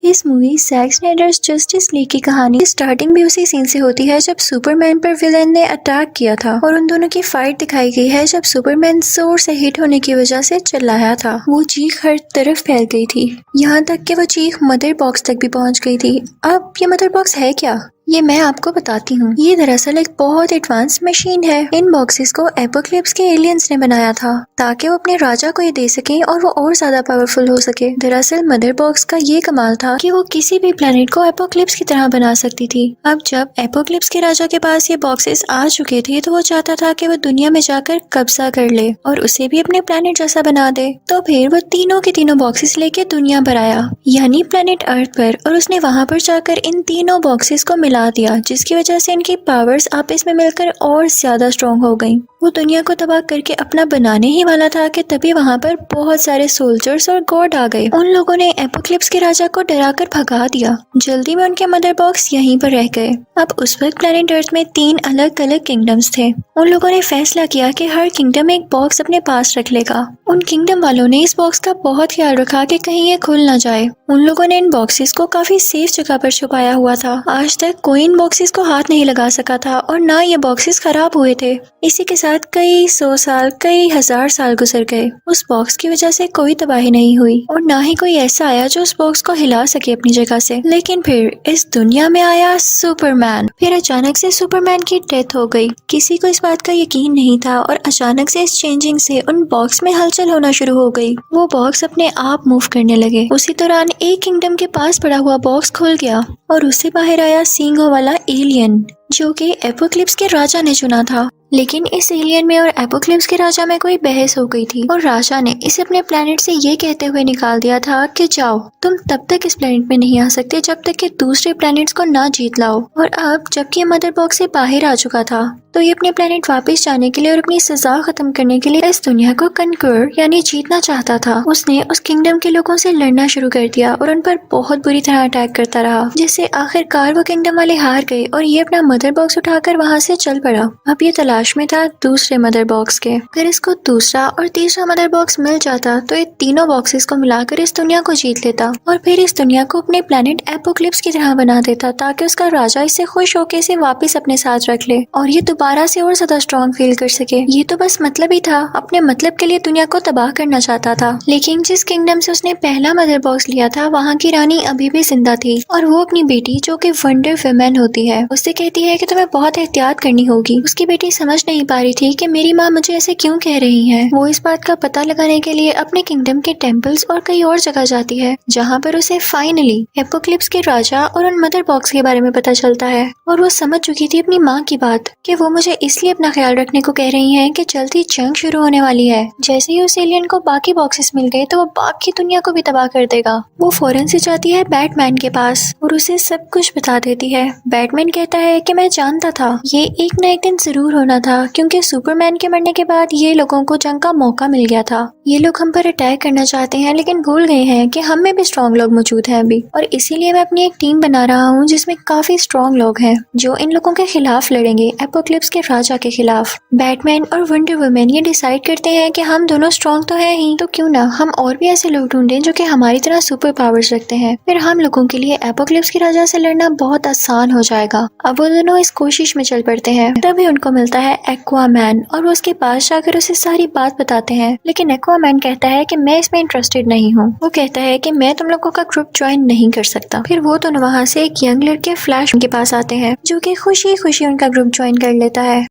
इस movie Jack Snyder's Justice League की कहानी स्टार्टिंग भी उसी सीन से होती है जब सुपरमैन पर विलेन ने अटैक किया था और उन दोनों की फाइट दिखाई गई है जब सुपरमैन जोर से हिट होने की वजह से चिल्लाया था। वो चीख हर तरफ फैल गई थी, यहाँ तक कि वो चीख मदर बॉक्स तक भी पहुँच गई थी। अब ये मदर बॉक्स है क्या, ये मैं आपको बताती हूँ। ये दरअसल एक बहुत एडवांस मशीन है। इन बॉक्सेस को एपोक्लिप्स के एलियंस ने बनाया था ताकि वो अपने राजा को ये दे सकें और वो और ज्यादा पावरफुल हो सके। दरअसल मदर बॉक्स का ये कमाल था कि वो किसी भी प्लेनेट को एपोक्लिप्स की तरह बना सकती थी। अब जब एपोक्लिप्स के राजा के पास ये बॉक्सेस आ चुके थे तो वो चाहता था कि वो दुनिया में जाकर कब्जा कर ले और उसे भी अपने प्लेनेट जैसा बना दे। तो फिर वो तीनों के तीनों बॉक्सेस लेके दुनिया पर आया, यानी प्लेनेट अर्थ पर, और उसने वहाँ पर जाकर इन तीनों बॉक्सेस को मिला दिया, जिसकी वजह से इनकी पावर्स आपस में मिलकर और ज्यादा स्ट्रॉन्ग हो गई। वो दुनिया को तबाह करके अपना बनाने ही वाला था कि तभी वहाँ पर बहुत सारे सोल्जर्स और गॉड आ गए। उन लोगों ने एपोक्लिप्स के राजा को डराकर भगा दिया। जल्दी में उनके मदर बॉक्स यहीं पर रह गए। अब उस वक्त प्लेनेट अर्थ में 3 अलग अलग किंगडम्स थे। उन लोगों ने फैसला किया कि हर किंगडम एक बॉक्स अपने पास रख लेगा। उन किंगडम वालों ने इस बॉक्स का बहुत ख्याल रखा कि कहीं ये खुल ना जाए। उन लोगों ने इन बॉक्सेस को काफी सेफ जगह पर छुपाया हुआ था। आज तक कोई इन बॉक्सेस को हाथ नहीं लगा सका था और ना ये बॉक्सेस खराब हुए थे। इसी के साथ कई 100 साल, कई 1000 साल गुजर गए। उस बॉक्स की वजह से कोई तबाही नहीं हुई और ना ही कोई ऐसा आया जो उस बॉक्स को हिला सके अपनी जगह से। लेकिन फिर इस दुनिया में आया सुपरमैन। फिर अचानक से सुपरमैन की डेथ हो गई। किसी को इस बात का यकीन नहीं था और अचानक से इस चेंजिंग से उन बॉक्स में हलचल होना शुरू हो गई। वो बॉक्स अपने आप मूव करने लगे। उसी दौरान एक किंगडम के पास पड़ा हुआ बॉक्स खुल गया और उससे बाहर आया सींगों वाला एलियन, जो कि एपोक्लिप्स के राजा ने चुना था। लेकिन इस एलियन में और एपोक्लिप्स के राजा में कोई बहस हो गई थी और राजा ने इसे अपने प्लेनेट से ये कहते हुए निकाल दिया था कि जाओ, तुम तब तक इस प्लेनेट में नहीं आ सकते जब तक कि दूसरे प्लेनेट्स को ना जीत लाओ। और अब जबकि मदर बॉक्स से बाहर आ चुका था तो ये अपने प्लेनेट वापस जाने के लिए और अपनी सजा खत्म करने के लिए इस दुनिया को कनकर यानी जीतना चाहता था। उसने उस किंगडम के लोगों से लड़ना शुरू कर दिया और उन पर बहुत बुरी तरह अटैक करता रहा, जिससे आखिरकार वो किंगडम वाले हार गए और ये अपना मदर बॉक्स उठाकर वहाँ से चल पड़ा। अब ये तलाश में था दूसरे मदर बॉक्स के। अगर इसको दूसरा और तीसरा मदर बॉक्स मिल जाता तो ये तीनों बॉक्सेस को मिलाकर इस दुनिया को जीत लेता और फिर इस दुनिया को अपने प्लेनेट एपोक्लिप्स की तरह बना देता ताकि उसका राजा इससे खुश होकर इसे वापस अपने साथ रख ले और ये दोबारा से और ज्यादा स्ट्रॉन्ग फील कर सके। ये तो बस मतलब ही था, अपने मतलब के लिए दुनिया को तबाह करना चाहता था। लेकिन जिस किंगडम से उसने पहला मदर बॉक्स लिया था वहाँ की रानी अभी भी जिंदा थी और वो अपनी बेटी, जो कि वंडर वुमन होती है, उससे कहती है कि तुम्हें बहुत एहतियात करनी होगी। उसकी बेटी समझ नहीं पा रही थी कि मेरी माँ मुझे ऐसे क्यों कह रही है। वो इस बात का पता लगाने के लिए अपने किंगडम के टेम्पल्स और कई और जगह जाती है, जहाँ पर उसे फाइनली एपोक्लिप्स के राजा और उन मदर बॉक्स के बारे में पता चलता है। और वो समझ चुकी थी अपनी माँ की बात कि वो मुझे इसलिए अपना ख्याल रखने को कह रही हैं कि जल्दी जंग शुरू होने वाली है। जैसे ही उस एलियन को बाकी बॉक्सेस मिल गए तो वो बाकी दुनिया को भी तबाह कर देगा। वो फौरन से जाती है बैटमैन के पास और उसे सब कुछ बता देती है। बैटमैन कहता है कि मैं जानता था ये एक न एक दिन जरूर होना था, क्योंकि सुपरमैन के मरने के बाद ये लोगों को जंग का मौका मिल गया था। ये लोग हम पर अटैक करना चाहते हैं लेकिन भूल गए हैं कि हम में भी स्ट्रॉन्ग लोग मौजूद हैं अभी, और इसीलिए मैं अपनी एक टीम बना रहा हूँ जिसमें काफी स्ट्रॉन्ग लोग हैं जो इन लोगों के खिलाफ लड़ेंगे, एपोक्लिप्स के राजा के खिलाफ। बैटमैन और वंडर वुमन ये डिसाइड करते हैं कि हम दोनों स्ट्रॉन्ग तो हैं ही, तो क्यों ना हम और भी ऐसे लोग ढूंढें जो कि हमारी तरह सुपर पावर्स रखते हैं। फिर हम लोगों के लिए एपोक्लिप्स के राजा से लड़ना बहुत आसान हो जाएगा। अब वो दोनों इस कोशिश में चल पड़ते हैं। तभी उनको मिलता है एक्वामैन और वो उसके पास जाकर उसे सारी बात बताते हैं। लेकिन एक्वामैन कहता है कि मैं इसमें इंटरेस्टेड नहीं हूँ। वो कहता है कि मैं तुम लोगों का ग्रुप ज्वाइन नहीं कर सकता। फिर वो दोनों वहाँ से एक यंग लड़के फ्लैश के पास आते हैं जो कि खुशी खुशी उनका ग्रुप ज्वाइन कर लेता है।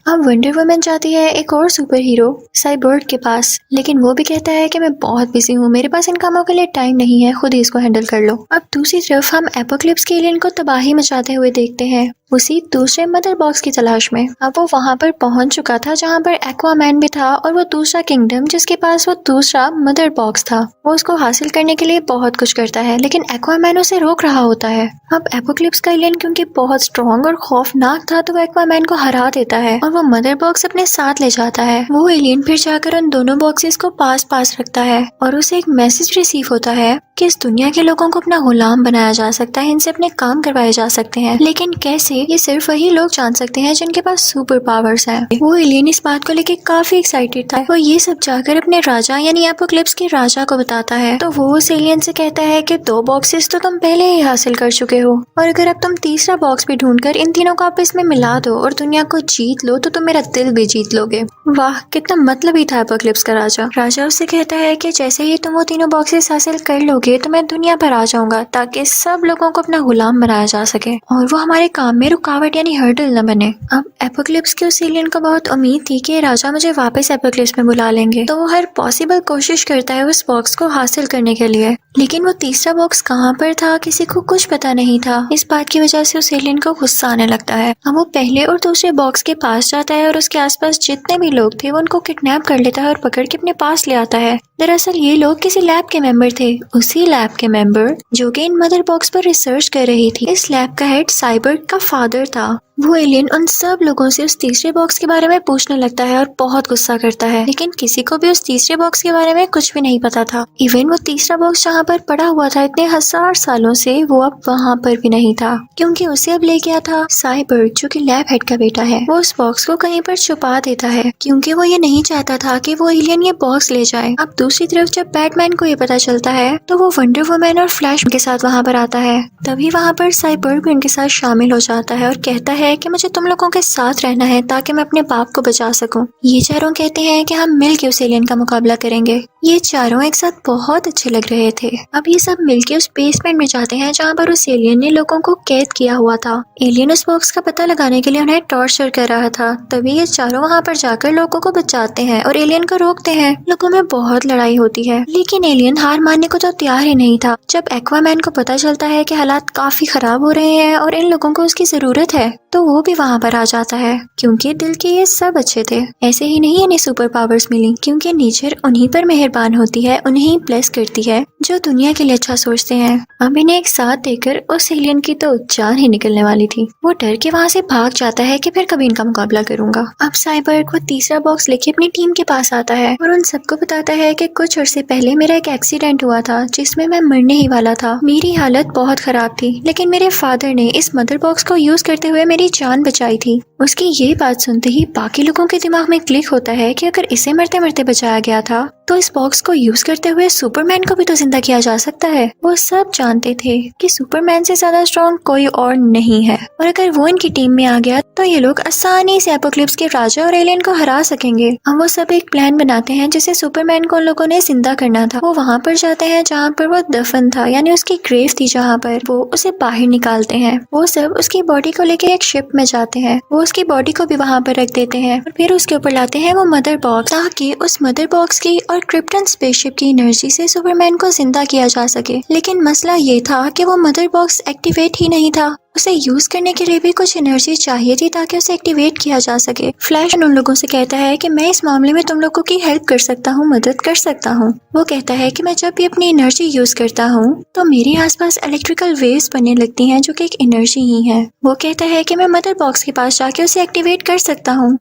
अब वंडर वुमन जाती है एक और सुपर हीरो साइबोर्ग के पास, लेकिन वो भी कहता है कि मैं बहुत बिजी हूँ, मेरे पास इन कामों के लिए टाइम नहीं है, खुद ही इसको हैंडल कर लो। अब दूसरी तरफ हम एपोक्लिप्स के एलियन को तबाही मचाते हुए देखते हैं उसी दूसरे मदर बॉक्स की तलाश में। अब वो वहाँ पर पहुँच चुका था जहाँ पर एक्वामैन भी था और वो दूसरा किंगडम जिसके पास वो दूसरा मदर बॉक्स था, वो उसको हासिल करने के लिए बहुत कुछ करता है लेकिन एक्वामैन उसे रोक रहा होता है। अब एपोक्लिप्स का एलियन क्योंकि बहुत स्ट्रॉन्ग और खौफनाक था तो वो एक्वामैन को हरा देता है और वो मदर बॉक्स अपने साथ ले जाता है। वो एलियन फिर जाकर उन दोनों बॉक्सेस को पास पास रखता है और उसे एक मैसेज रिसीव होता है कि इस दुनिया के लोगों को अपना गुलाम बनाया जा सकता है, इनसे अपने काम करवाए जा सकते हैं, लेकिन कैसे, ये सिर्फ वही लोग जान सकते हैं जिनके पास सुपर पावर्स हैं। वो एलियन इस बात को लेके काफी एक्साइटेड था। वो ये सब जाकर अपने राजा यानी एपोक्लिप्स के राजा को बताता है। तो वो उस एलियन से कहता है कि 2 बॉक्सेस तो तुम पहले ही हासिल कर चुके हो, और अगर अब तुम तीसरा बॉक्स भी ढूंढकर इन तीनों को आपस में मिला दो और दुनिया को जीत लो तो तुम मेरा दिल भी जीत लोगे। वाह, कितना मतलबी था एपोक्लिप्स का राजा। राजा उससे कहता है कि जैसे ही तुम वो तीनों बॉक्सेस हासिल कर लोगे तो मैं दुनिया पर आ जाऊंगा ताकि सब लोगों को अपना गुलाम बनाया जा सके और वो हमारे काम में रुकावट यानी हर्डल न बने। अब एपोक्लिप्स के उस एलियन को बहुत उम्मीद थी कि राजा मुझे वापस एपोक्लिप्स में बुला लेंगे, तो वो हर पॉसिबल कोशिश करता है उस बॉक्स को हासिल करने के लिए, लेकिन वो तीसरा बॉक्स कहाँ पर था किसी को कुछ पता नहीं था। इस बात की वजह से उस एलियन को गुस्सा आने लगता है। अब वो पहले और दूसरे बॉक्स के पास जाता है और उसके आसपास जितने भी लोग थे वो उनको किडनैप कर लेता है और पकड़ के अपने पास ले आता है। दरअसल ये लोग किसी लैब के मेंबर थे, उसी लैब के मेंबर जो कि इन मदर बॉक्स पर रिसर्च कर रही थी। इस लैब का हेड साइबर्ग का फादर था। वो एलियन उन सब लोगों से उस तीसरे बॉक्स के बारे में पूछने लगता है और बहुत गुस्सा करता है, लेकिन किसी को भी उस तीसरे बॉक्स के बारे में कुछ भी नहीं पता था। इवन वो तीसरा बॉक्स जहाँ पर पड़ा हुआ था इतने 1000 सालों से, वो अब वहाँ पर भी नहीं था, क्योंकि उसे अब ले गया था साइबर्ग जो कि लैब हेड का बेटा है। वो उस बॉक्स को कहीं पर छुपा देता है क्योंकि वो ये नहीं चाहता था कि वो एलियन ये बॉक्स ले जाए। अब दूसरी तरफ जब बैटमैन को ये पता चलता है तो वो वंडर वुमन और फ्लैश के साथ वहाँ पर आता है। तभी वहाँ पर साइबर्ग भी उनके साथ शामिल हो जाता है और कहता है कि मुझे तुम लोगों के साथ रहना है ताकि मैं अपने बाप को बचा सकूं। ये चारों कहते हैं कि हम मिलके उस एलियन का मुकाबला करेंगे। ये चारों एक साथ बहुत अच्छे लग रहे थे। अब ये सब मिलके उस बेसमेंट में जाते हैं जहाँ पर उस एलियन ने लोगों को कैद किया हुआ था। एलियन उस बॉक्स का पता लगाने के लिए उन्हें टॉर्चर कर रहा था। तभी ये चारों वहाँ पर जाकर लोगों को बचाते हैं और एलियन को रोकते हैं। लोगों में बहुत लड़ाई होती है, लेकिन एलियन हार मानने को तो तैयार ही नहीं था। जब एक्वामैन को पता चलता है कि हालात काफी खराब हो रहे हैं और इन लोगों को उसकी जरूरत है, तो वो भी वहाँ पर आ जाता है क्योंकि दिल के ये सब अच्छे थे। ऐसे ही नहीं इन्हें सुपर पावर्स मिली, क्योंकि नेचर उन्हीं पर मेहरबान होती है, उन्हें ब्लेस करती है जो दुनिया के लिए अच्छा सोचते हैं। अब इन्हें एक साथ देखकर उस एलियन की तो जान ही निकलने वाली थी। वो डर के वहाँ से भाग जाता है कि फिर कभी इनका मुकाबला करूंगा। अब साइबर्ग वो तीसरा बॉक्स लेके अपनी टीम के पास आता है और उन सबको बताता है कि कुछ अर्से पहले मेरा एक एक्सीडेंट हुआ था जिसमें मैं मरने ही वाला था। मेरी हालत बहुत खराब थी, लेकिन मेरे फादर ने इस मदर बॉक्स को यूज करते हुए मेरी जान बचाई थी। उसकी ये बात सुनते ही बाकी लोगों के दिमाग में क्लिक होता है कि अगर इसे मरते मरते बचाया गया था तो इस बॉक्स को यूज करते हुए सुपरमैन को भी तो जिंदा किया जा सकता है। वो सब जानते थे कि सुपरमैन से ज्यादा स्ट्रॉन्ग कोई और नहीं है, और अगर वो इनकी टीम में आ गया तो ये लोग आसानी से एपोक्लिप्स के राजा और एलियन को हरा सकेंगे। अब वो सब एक प्लान बनाते हैं जिसे सुपरमैन को उन लोगों ने जिंदा करना था। वो वहाँ पर जाते हैं जहाँ पर वो दफन था, यानी उसकी ग्रेव थी, जहाँ पर वो उसे बाहर निकालते हैं। वो सब उसकी बॉडी को लेकर एक शिप में जाते हैं। वो उसकी बॉडी को भी वहाँ पर रख देते हैं और फिर उसके ऊपर लाते हैं वो मदर बॉक्स, ताकि उस मदर बॉक्स की और क्रिप्टन स्पेसशिप की एनर्जी से सुपरमैन को जिंदा किया जा सके। लेकिन मसला ये था कि वो मदर बॉक्स एक्टिवेट ही नहीं था। उसे यूज करने के लिए भी कुछ एनर्जी चाहिए थी ताकि उसे एक्टिवेट किया जा सके। फ्लैश उन लोगों से कहता है कि मैं इस मामले में तुम लोगों की हेल्प कर सकता हूँ, मदद कर सकता हूँ। वो कहता है कि मैं जब भी अपनी एनर्जी यूज करता हूँ तो मेरे आसपास इलेक्ट्रिकल वेव्स बनने लगती हैं जो कि एक एनर्जी ही है। वो कहता है कि मैं मदर बॉक्स के पास जाके उसे एक्टिवेट कर सकता हूँ।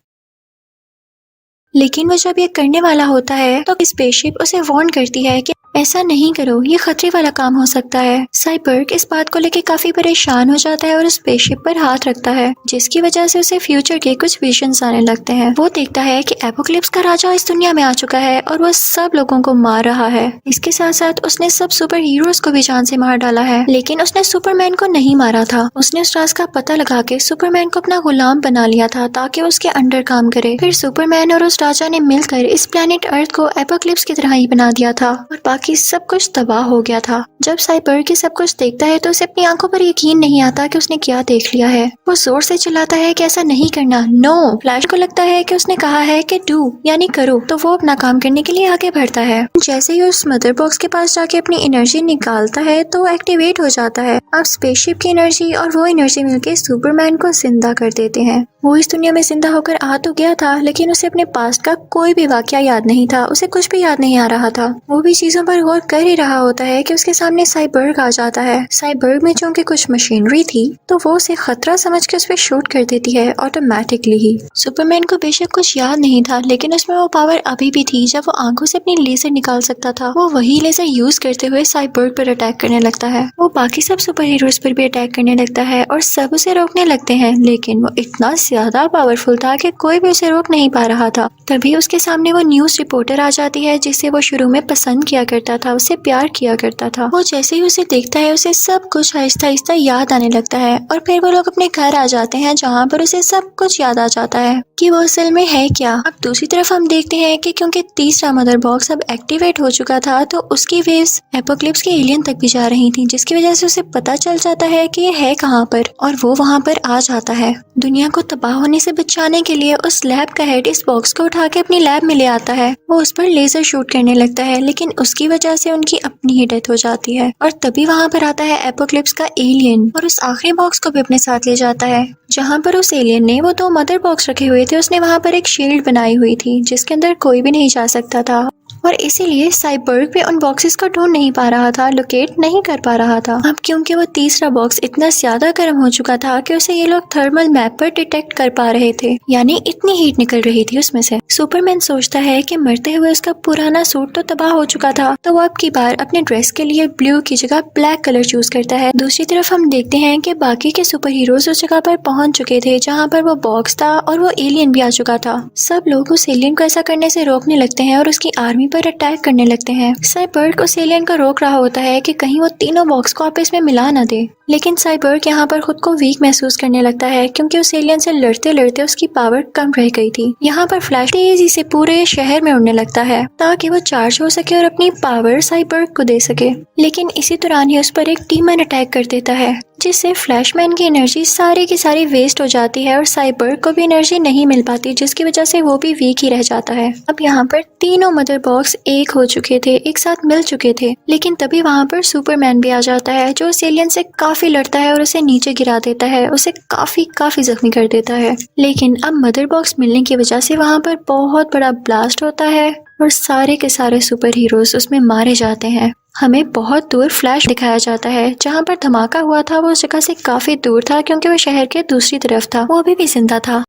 लेकिन वो जब ये करने वाला होता है तो स्पेसशिप उसे वार्न करती है कि ऐसा नहीं करो, ये खतरे वाला काम हो सकता है। साइबर्ग इस बात को लेकर काफी परेशान हो जाता है और उस स्पेसशिप पर हाथ रखता है, जिसकी वजह से उसे फ्यूचर के कुछ विजन्स आने लगते हैं। वो देखता है कि एपोक्लिप्स का राजा इस दुनिया में आ चुका है और वो सब लोगों को मार रहा है। इसके साथ साथ उसने सब सुपर हीरोज को भी जान से मार डाला है, लेकिन उसने सुपरमैन को नहीं मारा था। उसने उस राज का पता लगा के सुपरमैन को अपना गुलाम बना लिया था ताकि उसके अंडर काम करे। फिर सुपरमैन और उस राजा ने मिलकर इस प्लेनेट अर्थ को एपोक्लिप्स की तरह ही बना दिया था और बाकी सब कुछ तबाह हो गया था। जब साइबर्ग ये सब कुछ देखता है तो उसे अपनी आंखों पर यकीन नहीं आता कि उसने क्या देख लिया है। वो जोर से चिल्लाता है कि ऐसा नहीं करना, नो। फ्लैश को लगता है कि उसने कहा है कि डू यानी करो, तो वो अपना काम करने के लिए आगे बढ़ता है। जैसे ही उस मदर बॉक्स के पास जाके अपनी एनर्जी निकालता है तो एक्टिवेट हो जाता है। अब स्पेसशिप की एनर्जी और वो एनर्जी मिलकर सुपरमैन को जिंदा कर देते हैं। वो इस दुनिया में जिंदा होकर आ तो गया था, लेकिन उसे अपने पास्ट का कोई भी वाकया याद नहीं था। उसे कुछ भी याद नहीं आ रहा था। वो भी चीजों पर पर गौर कर ही रहा होता है कि उसके सामने साइबर्ग आ जाता है। साइबर्ग में चूंकि कुछ मशीनरी थी तो वो उसे खतरा समझ के उस पर शूट कर देती है ऑटोमेटिकली ही। सुपरमैन को बेशक कुछ याद नहीं था, लेकिन उसमें वो पावर अभी भी थी जब वो आंखों से अपनी लेजर निकाल सकता था। वो वही लेजर यूज करते हुए साइबर्ग पर अटैक करने लगता है। वो बाकी सब सुपर हीरोज पर भी अटैक करने लगता है और सब उसे रोकने लगते हैं, लेकिन वो इतना ज्यादा पावरफुल था कि कोई भी उसे रोक नहीं पा रहा था। तभी उसके सामने वो न्यूज रिपोर्टर आ जाती है जिसे वो शुरू में पसंद किया करता था, उससे प्यार किया करता था। वो जैसे ही उसे देखता है उसे सब कुछ आहिस्ता आहिस्ता याद आने लगता है और फिर वो लोग अपने घर आ जाते हैं जहाँ पर उसे सब कुछ याद आ जाता है कि वो असल में है क्या। अब दूसरी तरफ हम देखते हैं कि क्योंकि तीसरा मदर बॉक्स अब एक्टिवेट हो चुका था तो उसकी वेव्स एपोक्लिप्स के एलियन तक भी जा रही थी, जिसकी वजह से उसे पता चल जाता है कि ये है कहाँ पर, और वो वहाँ पर आ जाता है। दुनिया को तबाह होने से बचाने के लिए उस लैब का हेड इस बॉक्स को उठा के अपनी लैब में ले आता है। वो उस पर लेजर शूट करने लगता है, लेकिन उसकी वजह से उनकी अपनी ही डेथ हो जाती है। और तभी वहाँ पर आता है एपोक्लिप्स का एलियन और उस आखिरी बॉक्स को भी अपने साथ ले जाता है, जहाँ पर उस एलियन ने वो 2 मदर बॉक्स रखे हुए थे। उसने वहाँ पर एक शील्ड बनाई हुई थी जिसके अंदर कोई भी नहीं जा सकता था और इसीलिए साइबर्ग पे उन बॉक्सेस को ढूंढ नहीं पा रहा था, लोकेट नहीं कर पा रहा था। अब क्योंकि वो तीसरा बॉक्स इतना ज्यादा गर्म हो चुका था कि उसे ये लोग थर्मल मैप पर डिटेक्ट कर पा रहे थे, यानी इतनी हीट निकल रही थी उसमें से। सुपरमैन सोचता है कि मरते हुए उसका पुराना सूट तो तबाह हो चुका था, तो वो अब की बार अपने ड्रेस के लिए ब्लू की जगह ब्लैक कलर चूज करता है। दूसरी तरफ हम देखते हैं कि बाकी के सुपर हीरोज उस जगह पर पहुंच चुके थे जहाँ पर वो बॉक्स था और वो एलियन भी आ चुका था। सब लोग उस एलियन को ऐसा करने से रोकने लगते हैं और उसकी आर्मी पर अटैक करने लगते हैं। साइबर्ग उस एलियन को रोक रहा होता है कि कहीं वो तीनों बॉक्स को आपस में मिला न दे, लेकिन साइबर्ग यहाँ पर खुद को वीक महसूस करने लगता है क्योंकि उस एलियन से लड़ते लड़ते उसकी पावर कम रह गई थी। यहाँ पर फ्लैश तेजी से पूरे शहर में उड़ने लगता है ताकि वो चार्ज हो सके और अपनी पावर साइबर्ग को दे सके, लेकिन इसी दौरान ही उस पर एक डीमन अटैक कर देता है जिससे फ्लैशमैन की एनर्जी सारी की सारी वेस्ट हो जाती है और साइबर्ग को भी एनर्जी नहीं मिल पाती, जिसकी वजह से वो भी वीक ही रह जाता है। अब यहाँ पर तीनों मदर बॉक्स एक हो चुके थे, एक साथ मिल चुके थे, लेकिन तभी वहाँ पर सुपरमैन भी आ जाता है जो उस एलियन से काफी लड़ता है और उसे नीचे गिरा देता है, उसे काफी जख्मी कर देता है। लेकिन अब मदर बॉक्स मिलने की वजह से वहाँ पर बहुत बड़ा ब्लास्ट होता है और सारे के सारे सुपर हीरोज उसमें मारे जाते हैं। हमें बहुत दूर फ्लैश दिखाया जाता है, जहाँ पर धमाका हुआ था वो उस जगह से काफी दूर था क्योंकि वो शहर के दूसरी तरफ था। वो अभी भी जिंदा था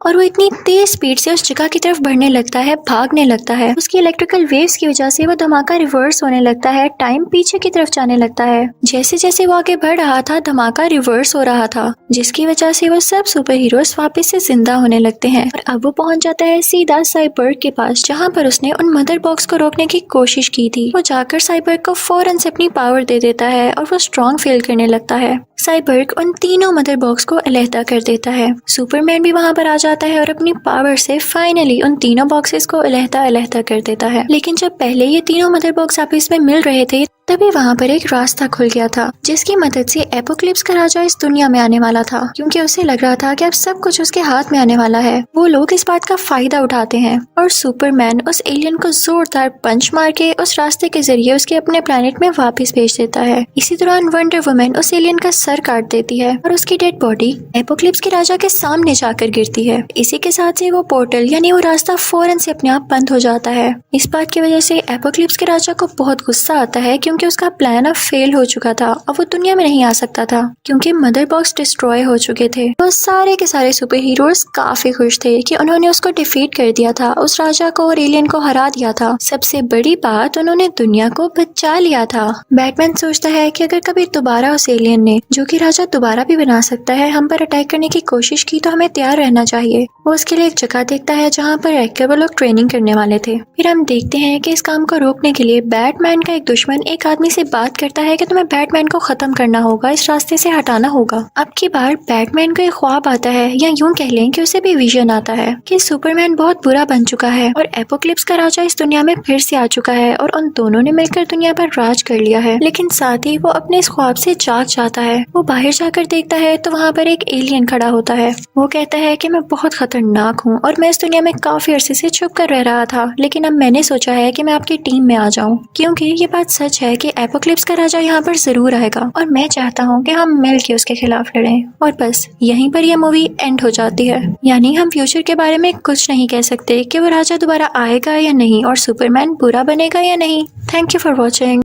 और वो इतनी तेज स्पीड से उस जगह की तरफ बढ़ने लगता है, भागने लगता है। उसकी इलेक्ट्रिकल वेव्स की वजह से वो धमाका रिवर्स होने लगता है, टाइम पीछे की तरफ जाने लगता है। जैसे जैसे वो आगे बढ़ रहा था धमाका रिवर्स हो रहा था, जिसकी वजह से वो सब सुपर हीरोज वापस से जिंदा होने लगते हैं। और अब वो पहुंच जाता है सीधा साइबर्ग के पास, जहाँ पर उसने उन मदर बॉक्स को रोकने की कोशिश की थी। वो जाकर साइबर्ग को फौरन से अपनी पावर दे देता है और वो स्ट्रॉन्ग फील करने लगता है। साइबर्ग उन तीनों मदर बॉक्स को अलहदा कर देता है। सुपरमैन भी वहाँ पर आ जाता है और अपनी पावर से फाइनली उन तीनों बॉक्सेस को अलहदा कर देता है। लेकिन जब पहले ये तीनों मदर बॉक्स आपस में मिल रहे थे तभी वहाँ पर एक रास्ता खुल गया था, जिसकी मदद से एपोक्लिप्स का राजा इस दुनिया में आने वाला था, क्योंकि उसे लग रहा था कि अब सब कुछ उसके हाथ में आने वाला है। वो लोग इस बात का फायदा उठाते हैं और सुपरमैन उस एलियन को जोरदार पंच मार के उस रास्ते के जरिए उसके अपने प्लेनेट में वापस भेज देता है। इसी दौरान वंडर वुमन उस एलियन का सर काट देती है और उसकी डेड बॉडी एपोक्लिप्स के राजा के सामने जाकर गिरती है। इसी के साथ ही वो पोर्टल यानी वो रास्ता फौरन से अपने आप बंद हो जाता है। इस बात की वजह से एपोक्लिप्स के राजा को बहुत गुस्सा आता है क्योंकि उसका प्लान अब फेल हो चुका था और वो दुनिया में नहीं आ सकता था क्योंकि मदर बॉक्स डिस्ट्रॉय हो चुके थे। तो सारे के सारे सुपर हीरोज काफी खुश थे कि उन्होंने उसको डिफीट कर दिया था, उस राजा को और एलियन को हरा दिया था। सबसे बड़ी बात, उन्होंने दुनिया को बचा लिया था। बैटमैन सोचता है कि अगर कभी दोबारा उस एलियन ने, जो कि राजा दोबारा भी बना सकता है, हम पर अटैक करने की कोशिश की तो हमें तैयार रहना चाहिए। वो उसके लिए एक जगह देखता है जहाँ पर रहकर वो लोग ट्रेनिंग करने वाले थे। फिर हम देखते हैं कि इस काम को रोकने के लिए बैटमैन का एक दुश्मन एक आदमी से बात करता है कि तुम्हें बैटमैन को खत्म करना होगा, इस रास्ते से हटाना होगा। अब की बार बैटमैन को एक ख्वाब आता है, या यूं कह लें कि उसे भी विजन आता है कि सुपरमैन बहुत बुरा बन चुका है और एपोक्लिप्स का राजा इस दुनिया में फिर से आ चुका है और उन दोनों ने मिलकर दुनिया पर राज कर लिया है। लेकिन साथ ही वो अपने इस ख्वाब से जाग जाता है। वो बाहर जाकर देखता है तो वहाँ पर एक एलियन खड़ा होता है। वो कहता है कि मैं बहुत खतरनाक हूँ और मैं इस दुनिया में काफी अरसे से छुप कर रह रहा था, लेकिन अब मैंने सोचा है कि मैं आपकी टीम में आ जाऊँ, क्योंकि ये बात सच है कि एपोक्लिप्स का राजा यहाँ पर जरूर आएगा और मैं चाहता हूँ कि हम मिल के उसके खिलाफ लड़ें। और बस यहीं पर यह मूवी एंड हो जाती है। यानी हम फ्यूचर के बारे में कुछ नहीं कह सकते कि वो राजा दोबारा आएगा या नहीं और सुपरमैन बुरा बनेगा या नहीं। Thank you for watching.